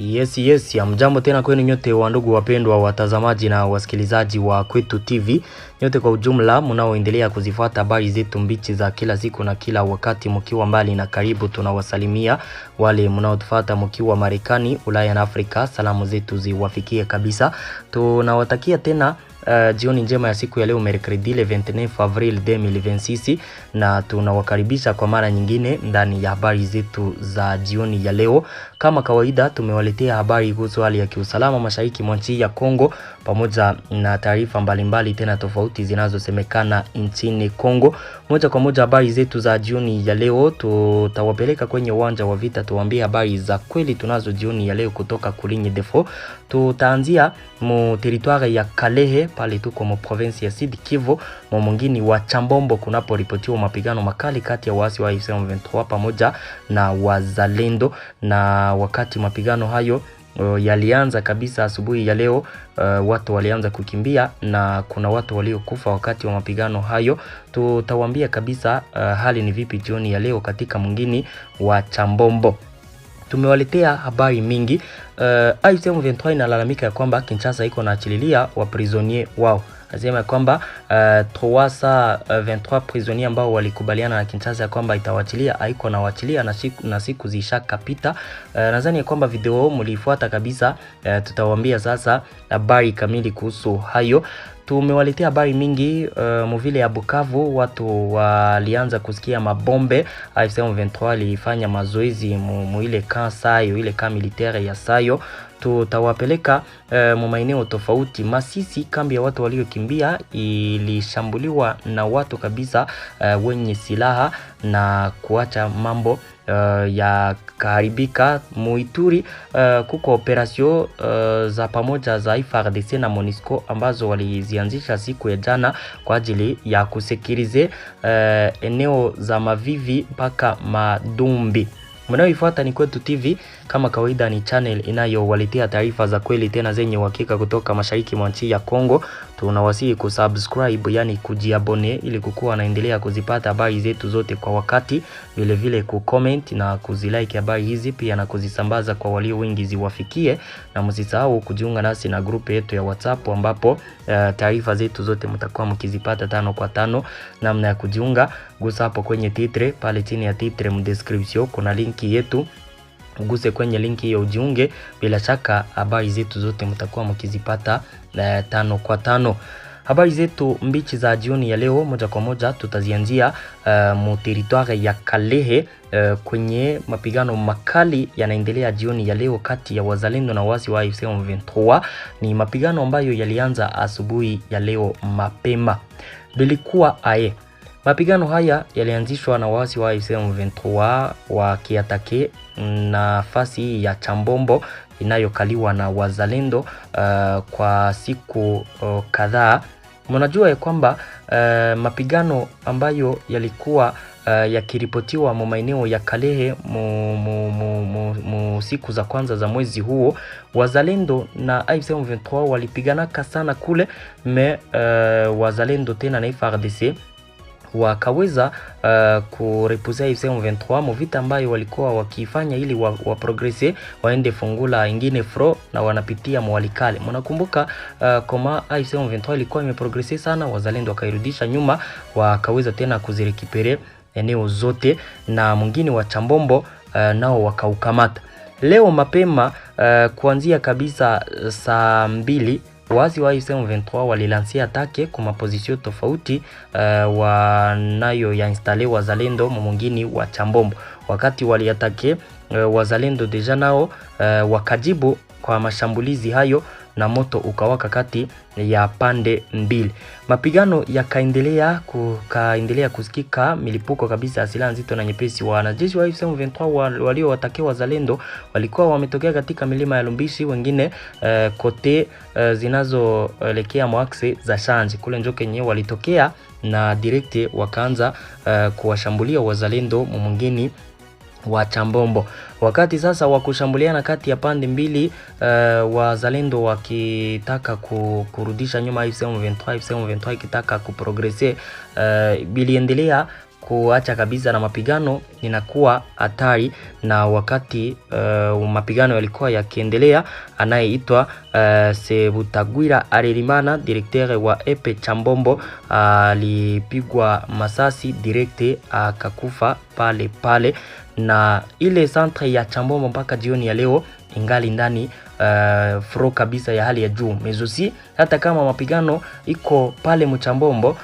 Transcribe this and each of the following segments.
Yes, hamjambo tena kwenu nyote wa ndugu wapendwa watazamaji na wasikilizaji wa Kwetu TV. Nyote kwa ujumla mnaoendelea kuzifuata habari zetu mbichi za kila siku na kila wakati, mkiwa mbali na karibu, tunawasalimia. Wale mnaotufuata mkiwa Marekani, Ulaya na Afrika, salamu zetu ziwafikie kabisa. Tunawatakia tena jioni njema ya siku ya leo, mercredi le 29 avril 2026, na tunawakaribisha kwa mara nyingine ndani ya habari zetu za jioni ya leo. Kama kawaida tumewaletea habari kuhusu hali ya kiusalama mashariki mwa nchi ya Kongo, pamoja na taarifa mbalimbali tena tofauti zinazosemekana nchini Kongo. Moja kwa moja habari zetu za jioni ya leo tutawapeleka kwenye uwanja wa vita, tuwaambie habari za kweli tunazo jioni ya leo kutoka Kulinyi Defo. Tutaanzia mu territoire ya Kalehe, pale tuko mu province ya Sud Kivu, mwingine wa Chambombo, kunapo ripotiwa mapigano makali kati ya waasi wa M23 pamoja na wazalendo. Na wakati mapigano hayo yalianza kabisa asubuhi ya leo, watu walianza kukimbia na kuna watu waliokufa wakati wa mapigano hayo. Tutawaambia kabisa hali ni vipi jioni ya leo katika mwingine wa Chambombo. Tumewaletea habari mingi. M23 inalalamika ya kwamba Kinshasa iko na achililia wa prisonnier wao. Nasema kwamba 323 prisonniers ambao walikubaliana na Kinshasa kwamba itawachilia haiko na wachilia na siku zishakapita. Nadhani kwamba video mlifuata kabisa. Tutawaambia sasa habari kamili kuhusu hayo. Tumewaletea habari mingi mvile ya Bukavu, watu walianza kusikia mabombe. M23 ilifanya mazoezi mu ile camp Sayo, ile camp militaire ya Sayo. Tutawapeleka maeneo tofauti. Masisi, kambi ya watu waliokimbia, ilishambuliwa na watu kabisa wenye silaha na kuacha mambo ya karibika. Muituri kuko operasyon za pamoja za FARDC na MONUSCO ambazo walizianzisha siku ya jana kwa ajili ya kusekirize eneo za Mavivi mpaka Madumbi. Mnaoifuata ni Kwetu TV. Kama kawaida ni channel inayowaletea taarifa za kweli tena zenye uhakika kutoka mashariki mwa nchi ya Kongo. Tunawasihi kusubscribe, yani kujiabone, ili kukuwa naendelea kuzipata habari zetu zote kwa wakati. Vile vile kucomment na kuzilike habari hizi, pia na kuzisambaza kwa walio wengi ziwafikie. Na msisahau kujiunga nasi na grupu yetu ya WhatsApp, ambapo taarifa zetu zote mtakuwa mkizipata 5 kwa 5. Namna ya kujiunga, gusa hapo kwenye titre, pale chini ya titre mu description kuna linki yetu. Uguse kwenye linki hiyo ujiunge, bila shaka habari zetu zote mtakuwa mkizipata 5 kwa 5. Habari zetu mbichi za jioni ya leo moja kwa moja tutazianzia mu territoire ya Kalehe, kwenye mapigano makali yanaendelea jioni ya leo kati ya wazalendo na waasi wa M23. Ni mapigano ambayo yalianza asubuhi ya leo mapema. Bilikuwa mapigano haya yalianzishwa na waasi wa M23 wakiatake nafasi ya Chambombo inayokaliwa na wazalendo kwa siku kadhaa. Mnajua ya kwamba mapigano ambayo yalikuwa yakiripotiwa mu maeneo ya Kalehe mu siku za kwanza za mwezi huo, wazalendo na M23 walipiganaka sana kule. Wazalendo tena na FARDC wakaweza kurepuza M23 mu vita ambayo walikuwa wakifanya ili wa progresse waende fungula ingine fro, na wanapitia Mwalikale. Mnakumbuka kama M23 ilikuwa imeprogresse sana, wazalendo wakairudisha nyuma, wakaweza tena kuzirekipere eneo zote, na mwingine wa Chambombo nao wakaukamata. Leo mapema kuanzia kabisa saa 2 waasi wa M23 walilansia atake kwa maposition tofauti wanayo ya installe wazalendo mwingine wa Chambombo. Wakati waliatake wazalendo deja nao wakajibu kwa mashambulizi hayo, na moto ukawaka kati ya pande mbili. Mapigano yakaendelea kusikika milipuko kabisa ya silaha nzito na nyepesi. Wanajeshi wa M23 waliowatakia wazalendo walikuwa wametokea katika milima ya Lumbishi, wengine kote zinazoelekea mwaxe za Shanji kule njoke nyewe walitokea na direct wakaanza kuwashambulia wazalendo mwingine wa Chambombo. Wakati sasa wa kushambuliana kati ya pande mbili, wazalendo wakitaka kurudisha nyuma M23 ikitaka kuprogresse, biliendelea kuacha kabisa, na mapigano inakuwa hatari. Na wakati mapigano yalikuwa yakiendelea, anayeitwa Sebutagwira Arerimana, directeur wa Epe Chambombo, alipigwa masasi direct akakufa pale pale. Na ile centre ya Chambombo mpaka jioni ya leo ingali ndani fro kabisa ya hali ya juu. Mezosi hata kama mapigano iko pale Mchambombo,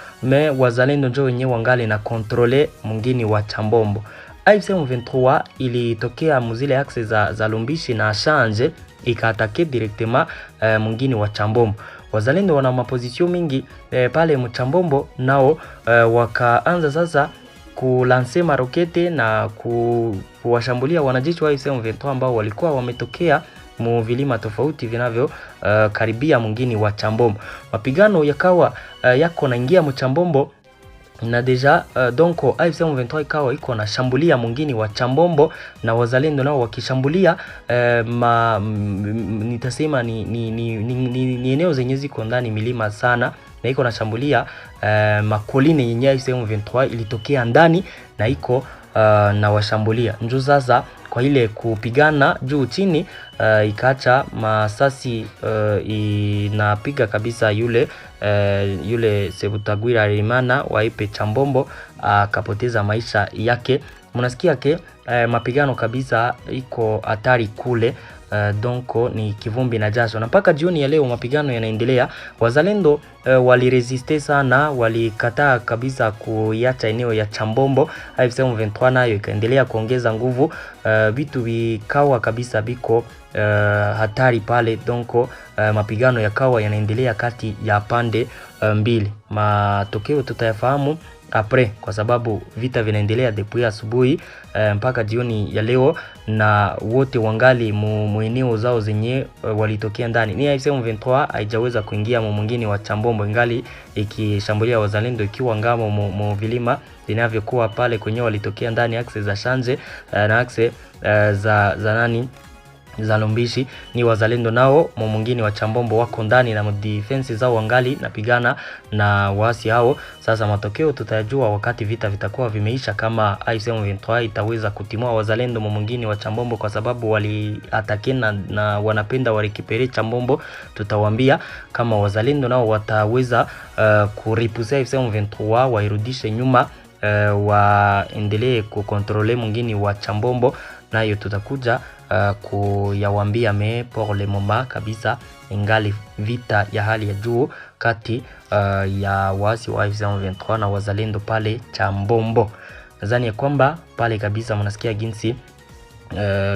wazalendo ndio wenyewe wangali na kontrole mwingine wa Chambombo. AFC M23 ilitokea muzile axe za Lumbishi na Change ikaatake directement mwingine wa Chambombo. Wazalendo wana mapozisio mingi pale Mchambombo, nao wakaanza sasa kulanse marokete na kuwashambulia wanajeshi wa AFC M23 ambao walikuwa wametokea mu vilima tofauti vinavyo karibia mwingine wa Chambombo. Mapigano yakawa yako naingia Mchambombo na deja donc AFC M23 ikawa iko na shambulia mwingine wa Chambombo, na wazalendo nao wakishambulia nitasema ni eneo zenye ziko ndani milima sana, na iko na shambulia makoline yenye AFC M23 ilitokea ndani na iko na washambulia. Njoo sasa kwa ile kupigana juu chini, ikaacha masasi inapiga kabisa yule Sebutagwira Arerimana wa Epe Chambombo akapoteza maisha yake. Mnasikia ke mapigano kabisa iko hatari kule. Donc ni kivumbi na jasho, na mpaka jioni ya leo mapigano yanaendelea. Wazalendo waliresiste sana, walikataa kabisa kuiacha eneo ya Chambombo. AFC M23 nayo ikaendelea kuongeza nguvu, vitu vikawa kabisa biko hatari pale. Donc mapigano yakawa yanaendelea kati ya pande mbili. Matokeo tutayafahamu apre, kwa sababu vita vinaendelea depuis asubuhi mpaka jioni ya leo, na wote wangali mueneo zao zenye walitokea ndani. Ni AFC M23 haijaweza kuingia mwingine wa Chambombo, ingali ikishambulia wazalendo ikiwa ngamo mu vilima vinavyokuwa pale kwenye walitokea ndani, axe za Change na axe za nani za Lumbishi. Ni wazalendo nao mwingine wa Chambombo wako ndani na defense zao wangali napigana na waasi hao. Sasa matokeo tutajua wakati vita vitakuwa vimeisha, kama AFC M23 itaweza kutimua wazalendo mwingine wa Chambombo, kwa sababu waliatakena na wanapenda warekipere Chambombo. Tutawaambia kama wazalendo nao wataweza kuripuza AFC M23 wairudishe nyuma, waendelee kukontrole mwingine wa Chambombo, nayo tutakuja kuyawambia. Me pour le moment kabisa ingali vita ya hali ya juu kati ya waasi wa AFC M23 na wazalendo pale Chambombo. Nadhani kwamba pale kabisa mnasikia jinsi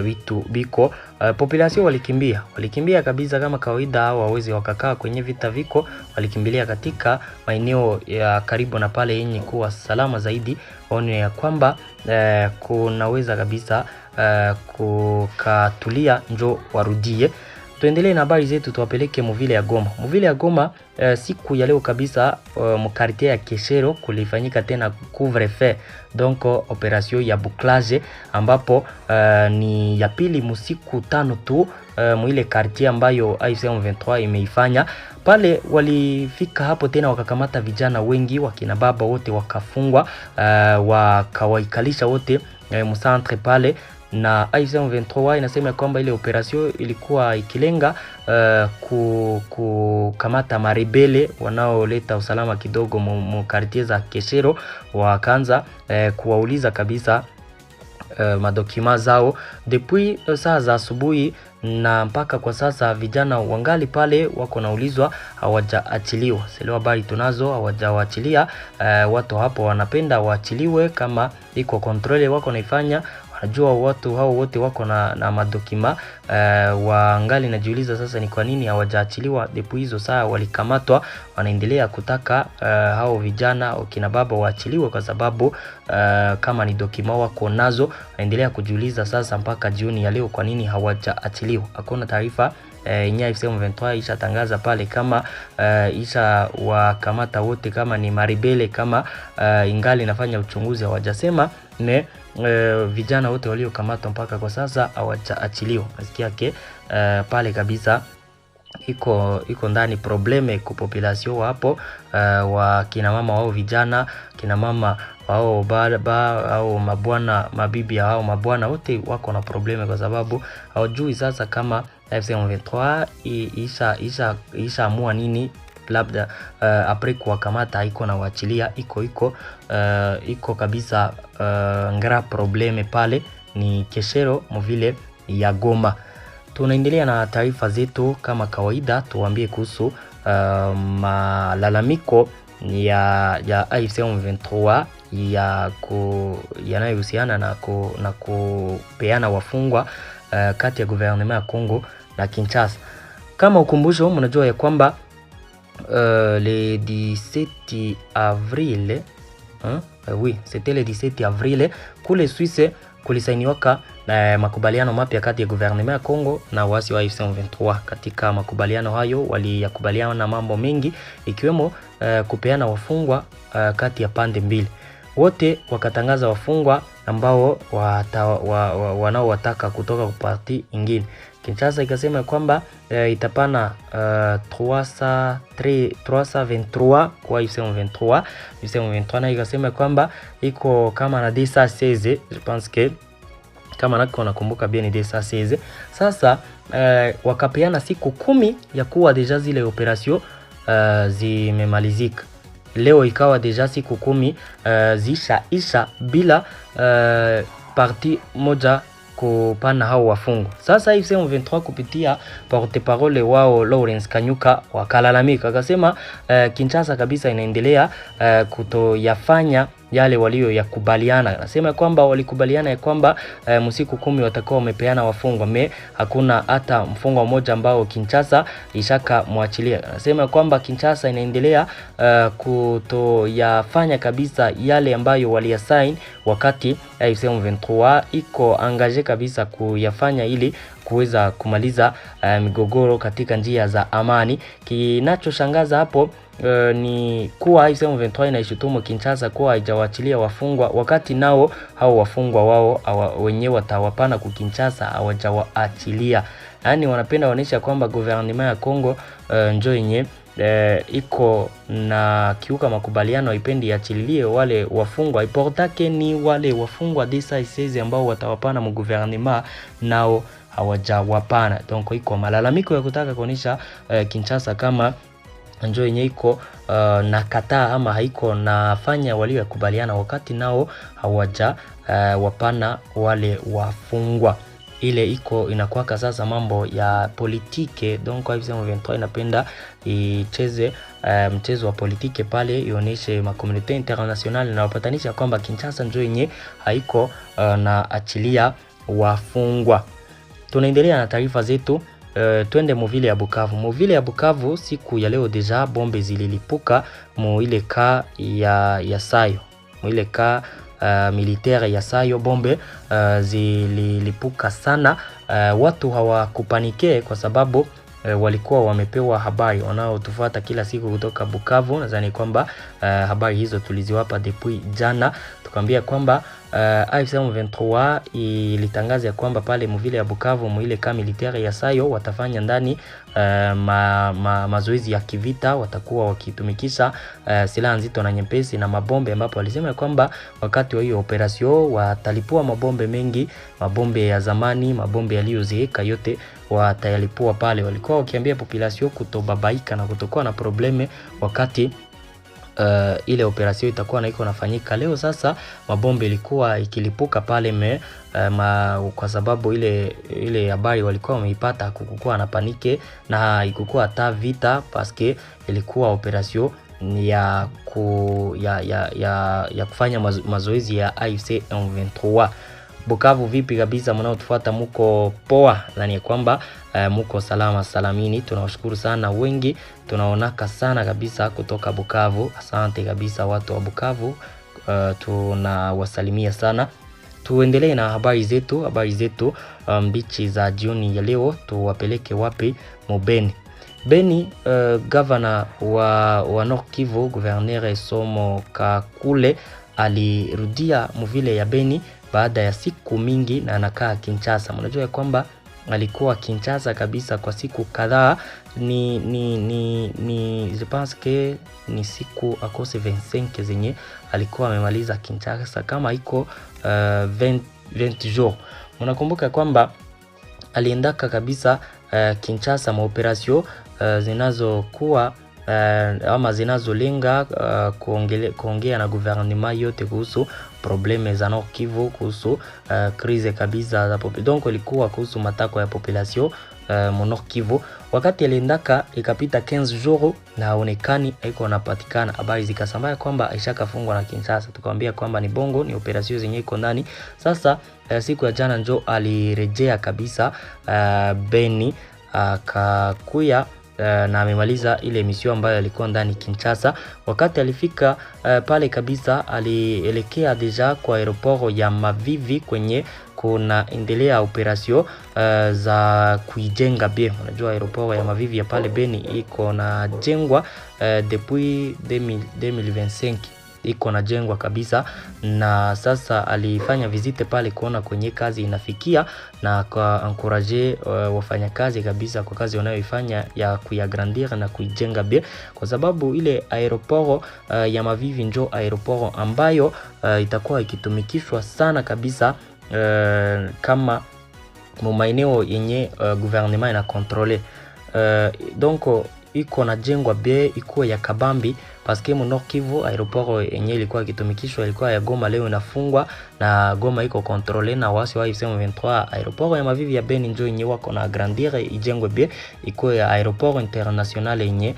vitu biko. Population walikimbia kabisa kama kawaida, hao waweze wakakaa kwenye vita viko, walikimbilia katika maeneo ya karibu na pale yenye kuwa salama zaidi, waone ya kwamba kunaweza kabisa kukatulia, njo warudie. Tuendelee na habari zetu, tuwapeleke muvile ya Goma. Muvile ya Goma siku ya leo kabisa mkartie ya Keshero kulifanyika tena couvre-feu, donc operation ya bouclage, ambapo ni ya pili musiku tano tu mwile quartier ambayo AFC M23 imeifanya. Pale walifika hapo tena wakakamata vijana wengi, wakina baba wote wakafungwa, wakawaikalisha wote mcentre pale. Na AFC M23 inasema kwamba ile operation ilikuwa ikilenga kukamata marebele wanaoleta usalama kidogo mu quartier za Keshero. Wakaanza kuwauliza kabisa madokima zao depuis saa za asubuhi, na mpaka kwa sasa vijana wangali pale wako naulizwa, hawajaachiliwa. Sio habari tunazo, hawajawaachilia. Watu hapo wanapenda waachiliwe, kama iko control wako naifanya. Najua watu hao wote wako na madokima, wangali najiuliza sasa ni kwa nini hawajaachiliwa depuis hizo saa walikamatwa. Wanaendelea kutaka hao vijana kina baba waachiliwe, kwa sababu kama ni dokima wako nazo. Wanaendelea kujiuliza sasa mpaka jioni ya leo kwa nini hawajaachiliwa. Hakuna taarifa yenye AFC M23 ishatangaza pale kama isha wakamata wote, kama ni maribele, kama ingali nafanya uchunguzi. Hawajasema ne vijana wote waliokamatwa mpaka kwa sasa hawajaachiliwa. Nasikia yake pale kabisa iko ndani probleme ku population hapo, wa kina mama wao vijana, kina mama wao baba au mabwana, mabibi au mabwana wote wako na probleme, kwa sababu hawajui sasa kama AFC M23 isha amua nini, labda apres kuwakamata iko na waachilia, iko kabisa ngara probleme pale ni Keshero mvile ya Goma. Tunaendelea na taarifa zetu kama kawaida, tuambie kuhusu malalamiko ya AFC M23 yanayohusiana na kupeana wafungwa kati ya gouvernement ya Congo na Kinshasa. Kama ukumbusho, mnajua ya kwamba le 17 avril oui, c'était le 17 avril kule Suisse kulisainiwaka makubaliano mapya kati ya gouvernement ya Congo na waasi wa AFC M23. Katika makubaliano hayo waliyakubaliana na mambo mengi, ikiwemo kupeana wafungwa kati ya pande mbili. Wote wakatangaza wafungwa ambao wanaowataka kutoka kwa parti ingine. Kinshasa ikasema kwamba itapana 323 kwa AFC M23. AFC M23 na ikasema kwamba iko kama na 216, je pense que kama nako nakumbuka bien ni 216. Sasa wakapeana siku 10 ya kuwa deja zile operation zimemalizika. Leo ikawa deja siku 10 isha bila parti moja kupana hao wafungwa. Sasa AFC M23 kupitia porte-parole wao Lawrence Kanyuka wakalalamika, akasema Kinshasa kabisa inaendelea kutoyafanya yale walio yakubaliana. Nasema kwamba walikubaliana ya kwamba msiku 10 watakuwa wamepeana wafungwa, hakuna hata mfungwa mmoja ambao Kinshasa ishaka muachilia. Nasema kwamba Kinshasa inaendelea kutoyafanya kabisa yale ambayo waliyasign wakati AFC M23 iko angaje kabisa kuyafanya ili kuweza kumaliza migogoro katika njia za amani. Kinachoshangaza hapo ni kuwa AFC M23 inaishutumu Kinshasa kuwa haijawachilia wafungwa, wakati nao hao wafungwa wao wenyewe watawapana ku Kinshasa hawajawaachilia. Yani wanapenda waonesha kwamba gouvernement ya Congo njoo yenye iko na kiuka makubaliano, ipendi yachililie wale wafungwa. Iportake ni wale wafungwa DSS ambao watawapana mu gouvernement nao hawajawapana. Donc iko malalamiko ya kutaka kuonesha Kinshasa kama njoo yenye iko na kataa ama haiko nafanya waliyokubaliana, wakati nao hawaja wapana wale wafungwa. Ile iko inakuwa sasa mambo ya politike. Donc AFC M23 inapenda icheze mchezo wa politike pale, ioneshe ma community international na wapatanisha kwamba Kinshasa njoo yenye haiko na achilia wafungwa. Tunaendelea na taarifa zetu. Twende muvile ya Bukavu. Muvile ya Bukavu siku ya leo deja bombe zililipuka mu ile ka ya Sayo. Mu ile ka militaire ya Sayo bombe zililipuka sana. Watu hawakupanike kwa sababu walikuwa wamepewa habari. Wanaotufuata kila siku kutoka Bukavu nadhani kwamba habari hizo tuliziwapa depuis jana. Tukaambia kwamba AFC M23 ilitangaza kwamba pale mvile ya Bukavu mwile kama militaire ya Sayo watafanya ndani mazoezi ya kivita, watakuwa wakitumikisha silaha nzito na nyepesi na mabombe, ambapo walisema kwamba wakati wa hiyo operation watalipua mabombe mengi, mabombe ya zamani, mabombe yaliyozeeka yote watayalipua pale. Walikuwa wakiambia population kutobabaika na kutokuwa na probleme wakati ile operation itakuwa na iko nafanyika leo. Sasa mabombe ilikuwa ikilipuka pale kwa sababu ile habari walikuwa wameipata, kukukua na panike na ikukua hata vita, paske ilikuwa operation ya kufanya mazoezi ya AFC M23. Bukavu vipi kabisa, mnaotufuata muko poa, nani kwamba muko salama salamini. Tunawashukuru sana wengi, tunaonaka sana kabisa kutoka Bukavu. Asante kabisa watu wa Bukavu, tunawasalimia sana. Tuendelee na habari zetu mbichi za jioni ya leo. Tuwapeleke wapi? Mubeni. Beni, governor wa Nord Kivu, gouverneur Somo Kakule alirudia mvile ya Beni baada ya siku mingi na anakaa Kinshasa. Mnajua kwamba alikuwa Kinshasa kabisa kwa siku kadhaa. Je pense que ni siku akose 25 zenye alikuwa amemaliza Kinshasa, kama iko 20 jours. Unakumbuka kwamba aliendaka kabisa Kinshasa maoperasyon zinazokuwa ama zinazolenga kuongea na gouvernement yote kuhusu probleme za Nord Kivu, kuhusu krize kabisa za population. Donc ilikuwa kuhusu matako ya population Nord Kivu. Wakati aliendaka ikapita 15 jours na haonekani iko napatikana, habari zikasambaa kwamba aishakafungwa na Kinshasa. Tukamwambia kwamba ni bongo, ni operasyon zenye iko ndani. Sasa siku ya jana njo alirejea kabisa Beni, akakuya na amemaliza ile mission ambayo alikuwa ndani Kinshasa. Wakati alifika pale kabisa, alielekea deja kwa aeroport ya Mavivi kwenye kuna endelea operasyon za kuijenga bien. Unajua aeroport ya Mavivi ya pale Beni iko na jengwa depuis 2025 iko na jengwa kabisa, na sasa alifanya visite pale kuona kwenye kazi inafikia na kwa encourager wafanyakazi kabisa kwa kazi wanayoifanya ya kuiagrandir na kuijenga bien, kwa sababu ile aeroport ya Mavivi njo aeroport ambayo itakuwa ikitumikishwa sana kabisa kama maeneo yenye gouvernement ina controle. Donc iko na jengwa be iko ya kabambi, paske mu Nord Kivu aeroport yenye ilikuwa ikitumikishwa ilikuwa ya Goma, leo inafungwa na Goma iko controle na wasi wa M23. Aeroport ya Mavivi ya Beni njo yenye wako na agrandir ijengwe be iko ya aeroport international yenye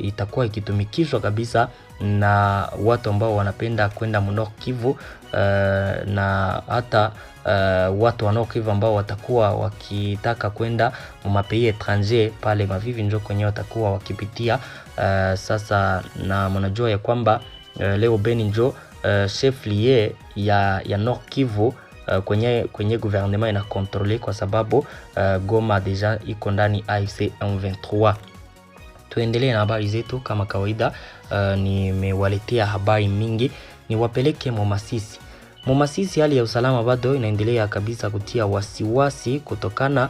itakuwa ikitumikishwa kabisa na watu ambao wanapenda kwenda mu Nord Kivu, na hata watu wa Nord Kivu ambao watakuwa wakitaka kwenda mu mapays étranger pale Mavivi njo kwenye watakuwa wakipitia. Sasa na mnajua ya kwamba leo Beni njo chef lieu ya Nord Kivu kwenye gouvernement ina controle, kwa sababu Goma deja iko ndani AFC M23. Tuendelee na habari zetu kama kawaida. Nimewaletea habari mingi, niwapeleke Masisi. Masisi hali ya usalama bado inaendelea kabisa kutia wasiwasi kutokana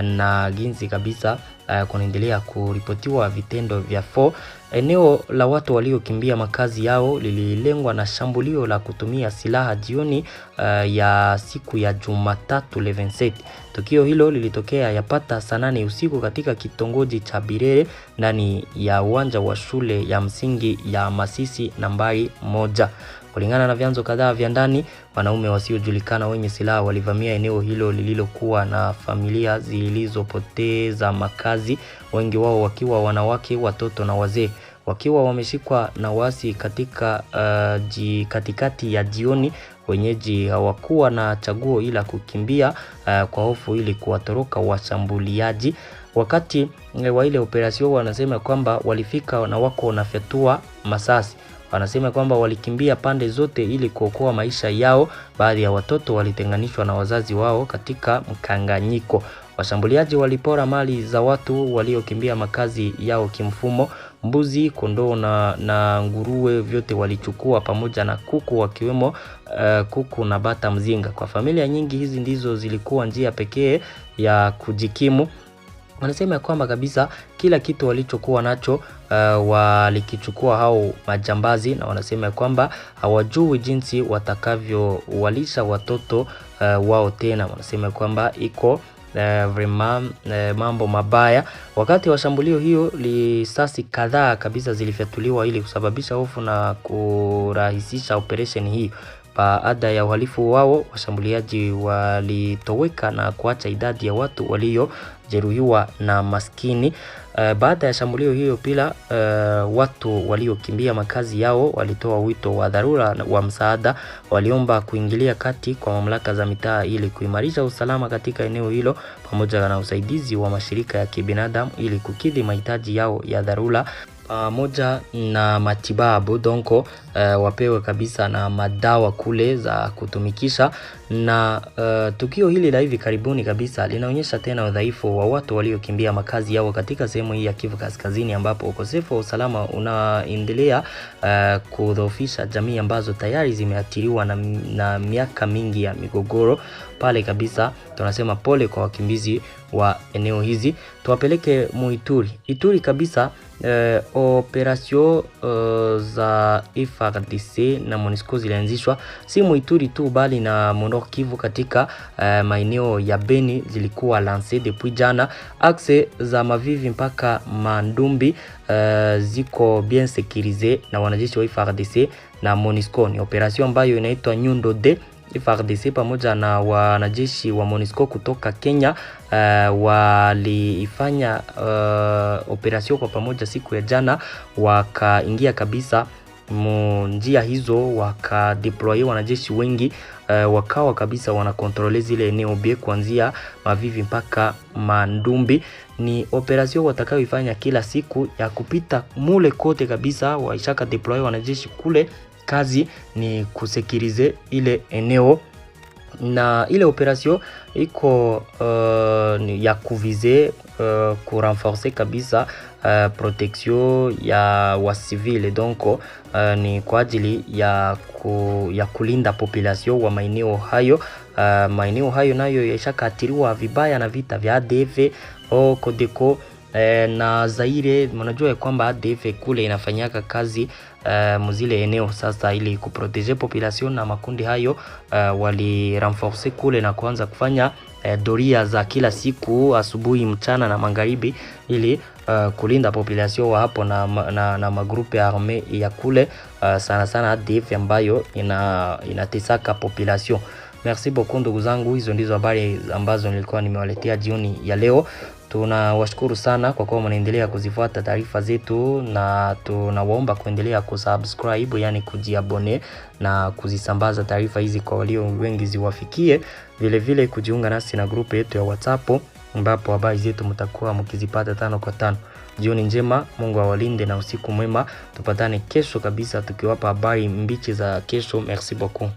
na ginzi kabisa kunaendelea kuripotiwa vitendo vya eneo la watu waliokimbia makazi yao lililengwa na shambulio la kutumia silaha jioni ya siku ya Jumatatu 27. Tukio hilo lilitokea yapata saa 8 usiku katika kitongoji cha Birere ndani ya uwanja wa shule ya msingi ya Masisi nambari 1. Kulingana na vyanzo kadhaa vya ndani, wanaume wasiojulikana wenye silaha walivamia eneo hilo lililokuwa na familia zilizopoteza makazi, wengi wao wakiwa wanawake, watoto na wazee. Wakiwa wameshikwa na wasi katikati ya jioni, wenyeji hawakuwa na chaguo ila kukimbia kwa hofu ili kuwatoroka washambuliaji. Wakati wa ile operasyon wanasema kwamba walifika na wako wanafyatua masasi. Wanasema kwamba walikimbia pande zote ili kuokoa maisha yao. Baadhi ya watoto walitenganishwa na wazazi wao katika mkanganyiko. Washambuliaji walipora mali za watu waliokimbia makazi yao kimfumo. Mbuzi, kondoo na nguruwe vyote walichukua, pamoja na kuku, wakiwemo kuku na bata mzinga. Kwa familia nyingi hizi ndizo zilikuwa njia pekee ya kujikimu. Wanasema kwamba kabisa kila kitu walichokuwa nacho walikichukua hao majambazi, na wanasema kwamba hawajui jinsi watakavyo walisha watoto wao tena. Wanasema kwamba iko mambo mabaya. Wakati wa shambulio hiyo, risasi kadhaa kabisa zilifyatuliwa ili kusababisha hofu na kurahisisha operation hii. Baada ya uhalifu wao, washambuliaji walitoweka na kuacha idadi ya watu waliojeruhiwa na maskini. Baada ya shambulio hiyo pila, watu waliokimbia makazi yao walitoa wito wa dharura wa msaada. Waliomba kuingilia kati kwa mamlaka za mitaa ili kuimarisha usalama katika eneo hilo, pamoja na usaidizi wa mashirika ya kibinadamu ili kukidhi mahitaji yao ya dharura pamoja na matibabu. Donko wapewe kabisa na madawa kule za kutumikisha. Na tukio hili la hivi karibuni kabisa linaonyesha tena udhaifu wa watu waliokimbia makazi yao katika sehemu hii ya Kivu Kaskazini, ambapo ukosefu wa usalama unaendelea kudhoofisha jamii ambazo tayari zimeathiriwa na miaka mingi ya migogoro. pale kabisa. Tunasema pole kwa wakimbizi wa eneo hizi. Tuwapeleke Ituri. Ituri kabisa, operation za FARDC na MONUSCO zilianzishwa si Ituri tu bali na Nord Kivu katika maeneo ya Beni zilikuwa lancé depuis jana. Axe za Mavivi mpaka Mandumbi ziko bien sécurisé na wanajeshi wa FARDC na MONUSCO. Ni operation ambayo inaitwa Nyundo D. FARDC pamoja na wanajeshi wa MONUSCO kutoka Kenya walifanya operation kwa pamoja siku ya jana, wakaingia kabisa njia hizo, wakadeploy wanajeshi wengi, wakawa kabisa wanakontrole zile eneo bie kuanzia Mavivi mpaka Mandumbi. Ni operation watakayoifanya kila siku ya kupita mule kote kabisa, waishaka deploy wanajeshi kule. Kazi ni kusekirize ile eneo, na ile operation iko ya kuvize kurenforcer kabisa protection ya wa civile. Donc ni kwa ajili ya kulinda population wa maeneo hayo. Maeneo hayo nayo yashakatiriwa vibaya na vita vya ADF Codeco na Zaire. Mnajua kwamba ADF kule inafanyaka kazi muzile eneo. Sasa ili kuprotege population na makundi hayo, wali renforcer kule na kuanza kufanya doria za kila siku, asubuhi, mchana na magharibi, ili kulinda population wa hapo na magrupe ya arme ya kule, sana sana ADF ambayo inatesaka population. Merci beaucoup ndugu zangu, hizo ndizo habari ambazo nilikuwa nimewaletea jioni ya leo. Tunawashukuru sana kwa kuwa mnaendelea kuzifuata taarifa zetu, na tunawaomba kuendelea kusubscribe, yani kujiabone na kuzisambaza taarifa hizi kwa walio wengi ziwafikie. Vile vile kujiunga nasi na grupu yetu ya WhatsApp ambapo habari zetu mtakuwa mkizipata 5 kwa 5. Jioni njema, Mungu awalinde na usiku mwema. Tupatane kesho kabisa tukiwapa habari mbichi za kesho. Merci beaucoup.